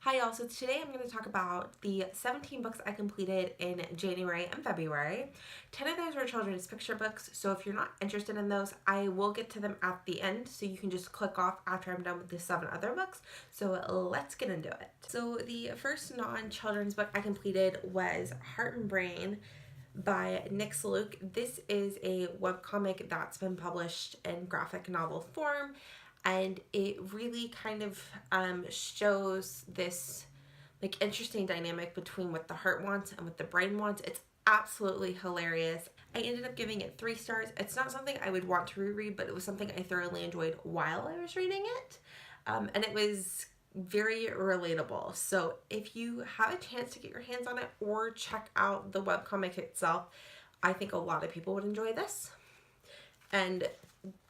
Hi y'all, so today I'm going to talk about the 17 books I completed in January and February. 10 of those were children's picture books, so if you're not interested in those, I will get to them at the end, so you can just click off after I'm done with the 7 other books. So let's get into it. So the first non-children's book I completed was Heart and Brain by Nick Saluk. This is a webcomic that's been published in graphic novel form, and it really kind of shows this interesting dynamic between what the heart wants and what the brain wants. It's absolutely hilarious. I ended up giving it 3 stars. It's not something I would want to reread, but it was something I thoroughly enjoyed while I was reading it, and it was very relatable. So if you have a chance to get your hands on it or check out the webcomic itself, I think a lot of people would enjoy this. And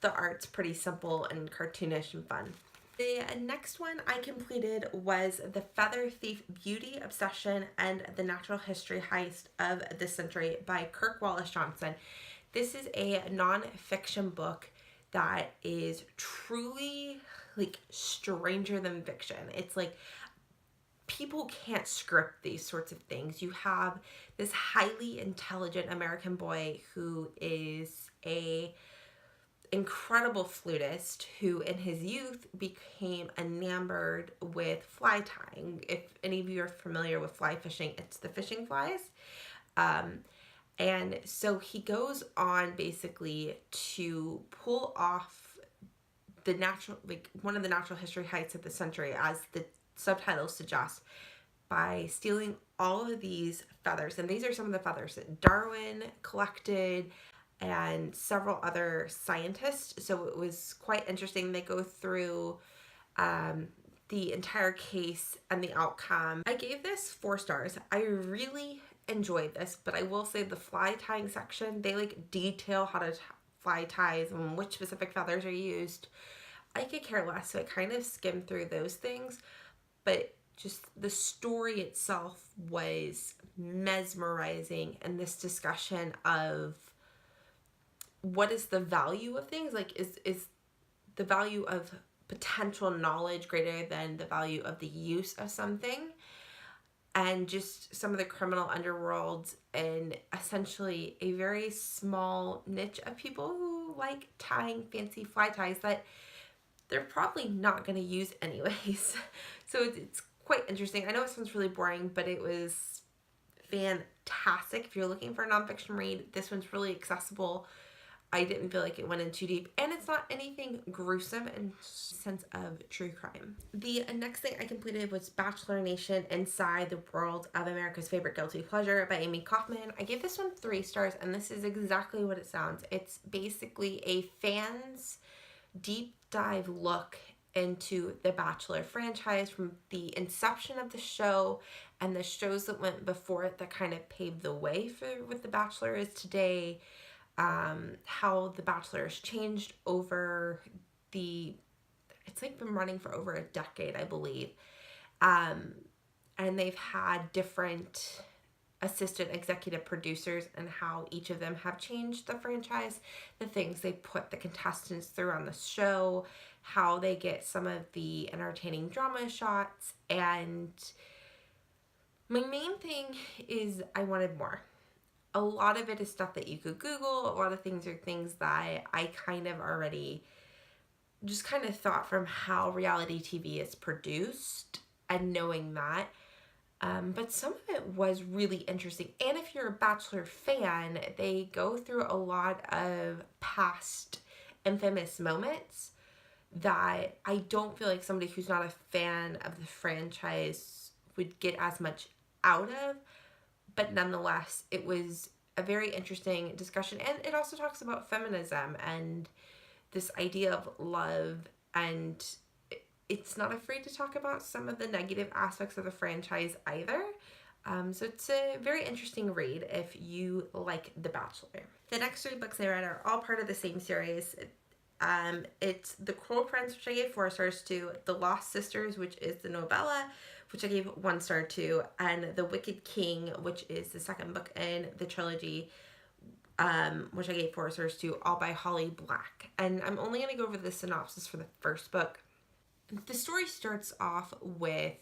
the art's pretty simple and cartoonish and fun. The next one I completed was The Feather Thief Beauty, Obsession, and the Natural History Heist of the Century by Kirk Wallace Johnson. This is a non-fiction book that is truly stranger than fiction. It's people can't script these sorts of things. You have this highly intelligent American boy who is a incredible flutist who in his youth became enamored with fly tying. If any of you are familiar with fly fishing, it's the fishing flies. And so he goes on basically to pull off the natural, one of the natural history heights of the century, as the subtitles suggest, by stealing all of these feathers. And these are some of the feathers that Darwin collected and several other scientists. So it was quite interesting. They go through the entire case and the outcome. I gave this 4 stars. I really enjoyed this, but I will say the fly tying section, they detail how to fly ties and which specific feathers are used. I could care less, so I kind of skimmed through those things, but just the story itself was mesmerizing, and this discussion of what is the value of things, is the value of potential knowledge greater than the value of the use of something, and just some of the criminal underworld and essentially a very small niche of people who like tying fancy fly ties that they're probably not going to use anyways. So it's quite interesting. I know it sounds really boring, but it was fantastic. If you're looking for a nonfiction read, this one's really accessible. I didn't feel like it went in too deep, and it's not anything gruesome in sense of true crime. The next thing I completed was Bachelor Nation, Inside the World of America's Favorite Guilty Pleasure by Amy Kaufman. I gave this one 3 stars, and this is exactly what it sounds. It's basically a fan's deep dive look into the Bachelor franchise from the inception of the show and the shows that went before it that kind of paved the way for what the Bachelor is today. How the Bachelor has changed over it's been running for over a decade, I believe. And they've had different assistant executive producers and how each of them have changed the franchise, the things they put the contestants through on the show, how they get some of the entertaining drama shots. And my main thing is I wanted more. A lot of it is stuff that you could Google. A lot of things are things that I kind of already just kind of thought from how reality TV is produced and knowing that. But some of it was really interesting. And if you're a Bachelor fan, they go through a lot of past infamous moments that I don't feel like somebody who's not a fan of the franchise would get as much out of. But nonetheless, it was a very interesting discussion. And it also talks about feminism and this idea of love, and it's not afraid to talk about some of the negative aspects of the franchise either. So it's a very interesting read if you like The Bachelor. The next 3 books I read are all part of the same series. It's The Cruel Prince, which I gave 4 stars to, The Lost Sisters, which is the novella, which I gave 1 star to, and The Wicked King, which is the second book in the trilogy, which I gave 4 stars to, all by Holly Black. And I'm only going to go over the synopsis for the first book. The story starts off with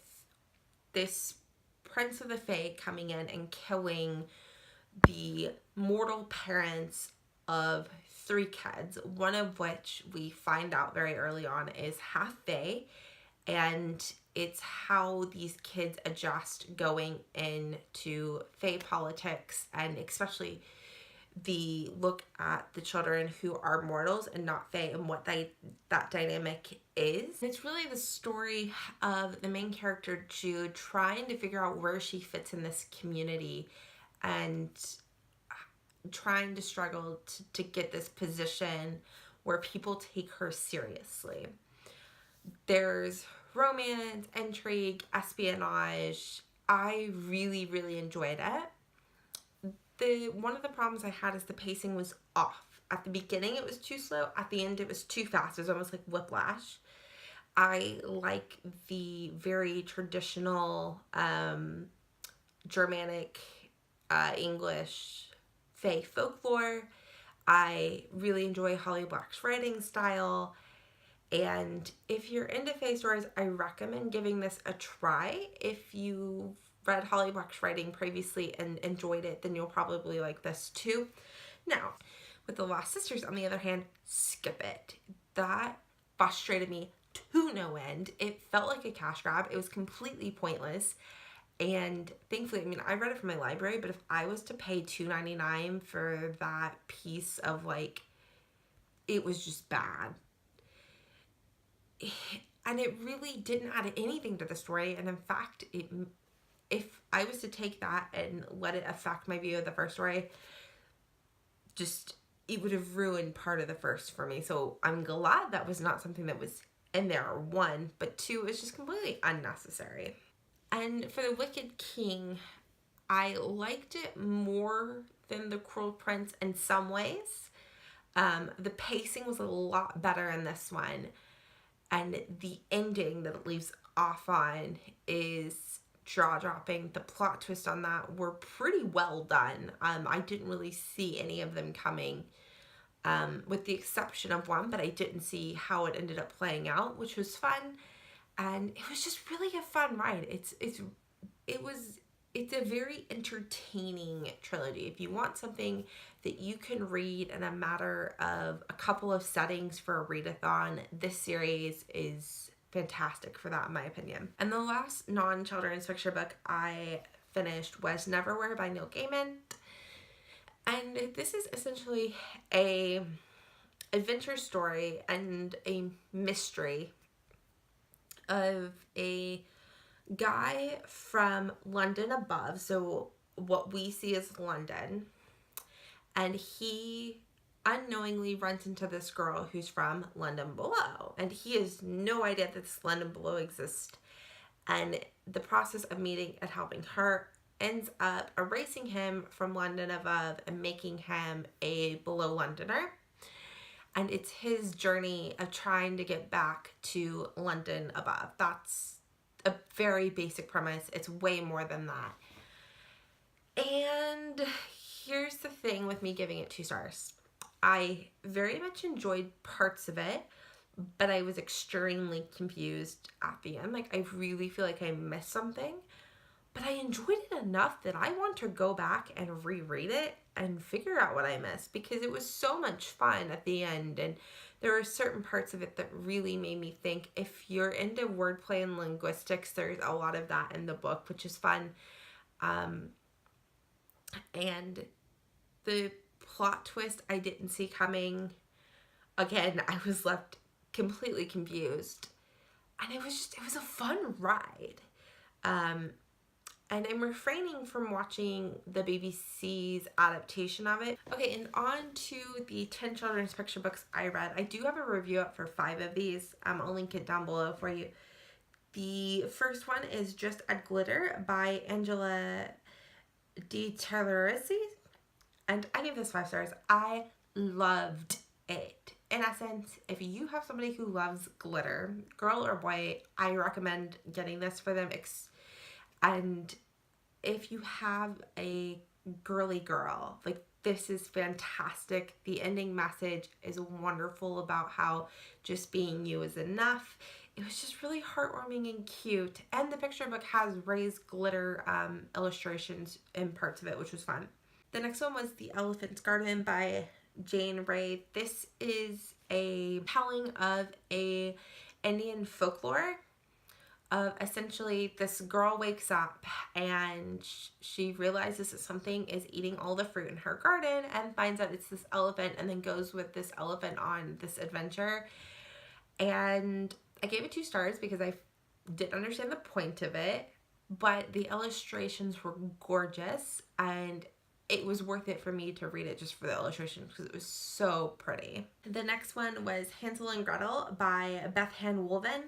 this prince of the fae coming in and killing the mortal parents of 3 kids, one of which we find out very early on is half fae, and it's how these kids adjust going into fae politics, and especially the look at the children who are mortals and not fae and what that dynamic is. It's really the story of the main character Jude trying to figure out where she fits in this community and trying to struggle to get this position where people take her seriously. There's romance, intrigue, espionage. I really, really enjoyed it. One of the problems I had is the pacing was off. At the beginning, it was too slow. At the end, it was too fast. It was almost like whiplash. I like the very traditional Germanic English fae folklore. I really enjoy Holly Black's writing style. And if you're into fae stories, I recommend giving this a try. If you've read Holly Black's writing previously and enjoyed it, then you'll probably like this too. Now, with The Lost Sisters, on the other hand, skip it. That frustrated me to no end. It felt like a cash grab. It was completely pointless. And thankfully, I mean, I read it from my library, but if I was to pay $2.99 for that piece of, like, it was just bad. And it really didn't add anything to the story. And in fact, if I was to take that and let it affect my view of the first story, it would have ruined part of the first for me. So I'm glad that was not something that was in there, 1, but 2, it was just completely unnecessary. And for The Wicked King, I liked it more than The Cruel Prince in some ways. The pacing was a lot better in this one. And the ending that it leaves off on is jaw-dropping. The plot twist on that were pretty well done. I didn't really see any of them coming, with the exception of one, but I didn't see how it ended up playing out, which was fun. And it was just really a fun ride. It's a very entertaining trilogy. If you want something that you can read in a matter of a couple of settings for a readathon, this series is fantastic for that, in my opinion. And the last non-children's fiction book I finished was Neverwhere by Neil Gaiman. And this is essentially a adventure story and a mystery of a guy from London above, so what we see as London, and he unknowingly runs into this girl who's from London below, and he has no idea that this London below exists, and the process of meeting and helping her ends up erasing him from London above and making him a below Londoner. And it's his journey of trying to get back to London above. That's a very basic premise. It's way more than that. And here's the thing with me giving it 2 stars. I very much enjoyed parts of it, but I was extremely confused at the end. Like, I really feel like I missed something. But I enjoyed it enough that I want to go back and reread it and figure out what I missed, because it was so much fun at the end. And there were certain parts of it that really made me think. If you're into wordplay and linguistics, there's a lot of that in the book, which is fun. And the plot twist I didn't see coming. Again, I was left completely confused. And it was a fun ride. And I'm refraining from watching the BBC's adaptation of it. Okay, and on to the 10 children's fiction books I read. I do have a review up for 5 of these. I'll link it down below for you. The first one is Just Add Glitter by Angela Di Terrorisi. And I gave this 5 stars. I loved it. In essence, if you have somebody who loves glitter, girl or boy, I recommend getting this for them. And if you have a girly girl, like, this is fantastic. The ending message is wonderful about how just being you is enough. it was just really heartwarming and cute. And the picture book has raised glitter illustrations in parts of it, which was fun. The next one was The Elephant's Garden by Jane Ray. This is a telling of a Indian folklore of essentially this girl wakes up and she realizes that something is eating all the fruit in her garden and finds out it's this elephant, and then goes with this elephant on this adventure. And I gave it 2 stars because I didn't understand the point of it, but the illustrations were gorgeous and it was worth it for me to read it just for the illustrations because it was so pretty. The next one was Hansel and Gretel by Beth Ann Woolven.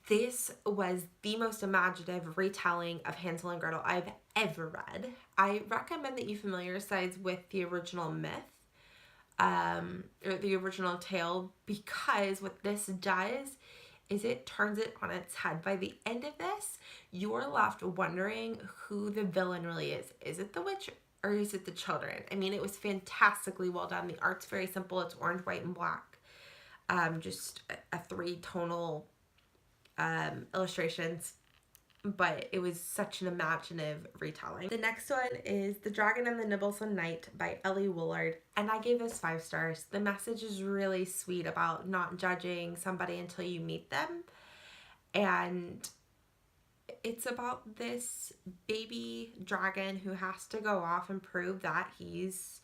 This was the most imaginative retelling of Hansel and Gretel I've ever read. I recommend that you familiarize with the original myth, or the original tale, because what this does is it turns it on its head. By the end of this, you're left wondering who the villain really is. Is it the witch or is it the children? I mean, it was fantastically well done. The art's very simple. It's orange, white, and black. Just a 3-tonal illustrations, but it was such an imaginative retelling. The next one is The Dragon and the Nibblesome Knight by Ellie Woolard, and I gave this 5 stars. The message is really sweet about not judging somebody until you meet them, and it's about this baby dragon who has to go off and prove that he's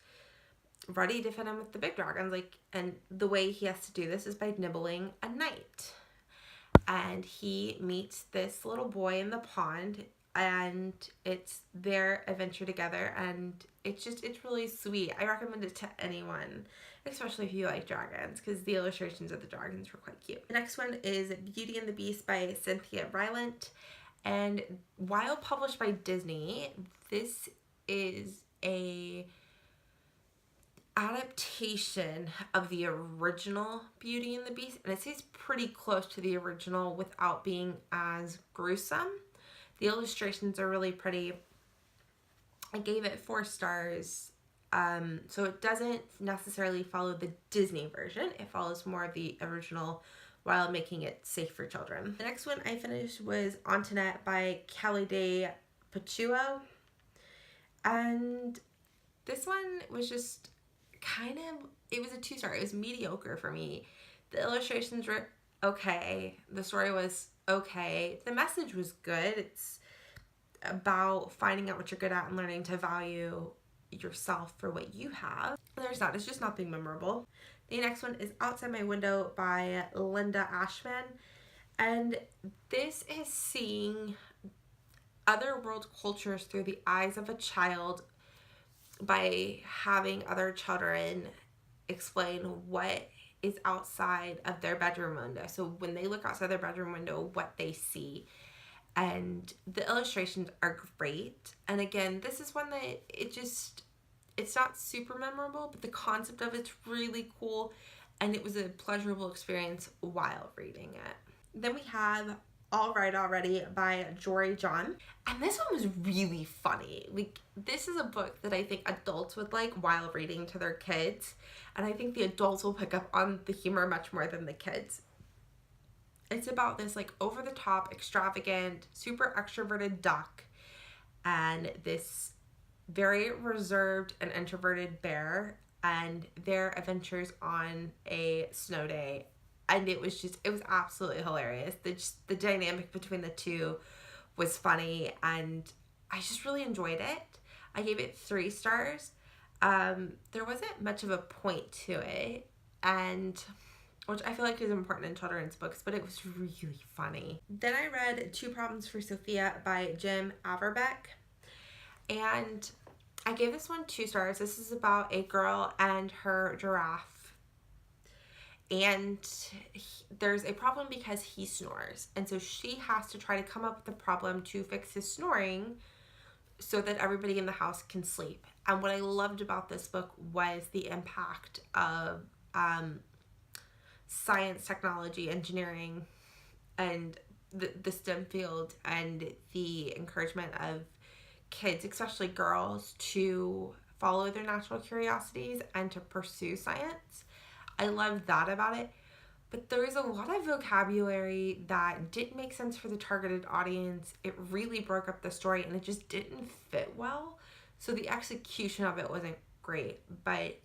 ready to fit in with the big dragons, and the way he has to do this is by nibbling a knight. And he meets this little boy in the pond, and it's their adventure together, and it's really sweet. I recommend it to anyone, especially if you like dragons, because the illustrations of the dragons were quite cute. The next one is Beauty and the Beast by Cynthia Rylant, and while published by Disney, this is a adaptation of the original Beauty and the Beast, and it stays pretty close to the original without being as gruesome. The illustrations are really pretty. I gave it 4 stars. So it doesn't necessarily follow the Disney version. It follows more of the original while making it safe for children. The next one I finished was Antoinette by Kelly Day Pachuo, and this one was just it was a 2-star. It was mediocre for me. The illustrations were okay. The story was okay. The message was good. It's about finding out what you're good at and learning to value yourself for what you have. There's that. It's just not being memorable. The next one is Outside My Window by Linda Ashman. And this is seeing other world cultures through the eyes of a child by having other children explain what is outside of their bedroom window. So when they look outside their bedroom window, what they see. And the illustrations are great. And again, this is one that it's not super memorable, but the concept of it's really cool, and it was a pleasurable experience while reading it. Then we have All Right Already by Jory John, and this one was really funny. This is a book that I think adults would like while reading to their kids, and I think the adults will pick up on the humor much more than the kids. It's about this over-the-top, extravagant, super extroverted duck and this very reserved and introverted bear and their adventures on a snow day. And it was absolutely hilarious. The dynamic between the two was funny, and I just really enjoyed it. I gave it 3 stars. There wasn't much of a point to it, and which I feel like is important in children's books, but it was really funny. Then I read Two Problems for Sophia by Jim Averbeck, and I gave this one 2 stars. This is about a girl and her giraffe, and there's a problem because he snores, and so she has to try to come up with a problem to fix his snoring so that everybody in the house can sleep. And what I loved about this book was the impact of science, technology, engineering, and the STEM field, and the encouragement of kids, especially girls, to follow their natural curiosities and to pursue science. I loved that about it. but there is a lot of vocabulary that didn't make sense for the targeted audience. It really broke up the story and it just didn't fit well. So the execution of it wasn't great, but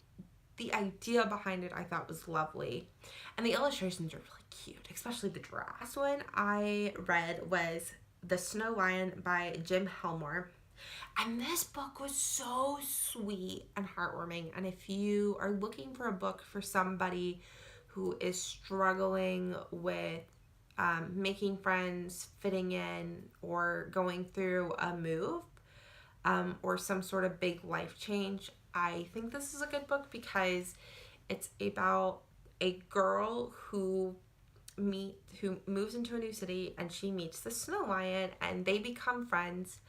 the idea behind it I thought was lovely. And the illustrations are really cute, especially the giraffe. Last one I read was The Snow Lion by Jim Helmore. And this book was so sweet and heartwarming. And if you are looking for a book for somebody who is struggling with making friends, fitting in, or going through a move, or some sort of big life change, I think this is a good book because it's about a girl who moves into a new city and she meets the snow lion and they become friends,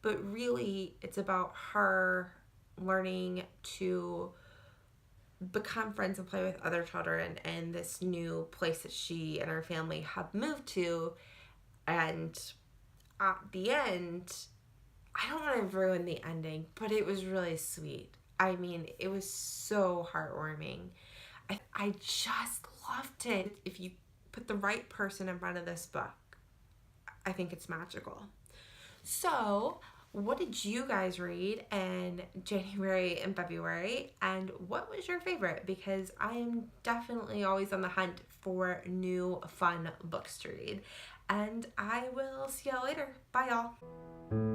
but really it's about her learning to become friends and play with other children in this new place that she and her family have moved to. And at the end, I don't want to ruin the ending, but it was really sweet. I mean, it was so heartwarming. I just loved it. If you put the right person in front of this book, I think it's magical. So, what did you guys read in January and February, and what was your favorite? Because I am definitely always on the hunt for new fun books to read. And I will see y'all later. Bye, y'all.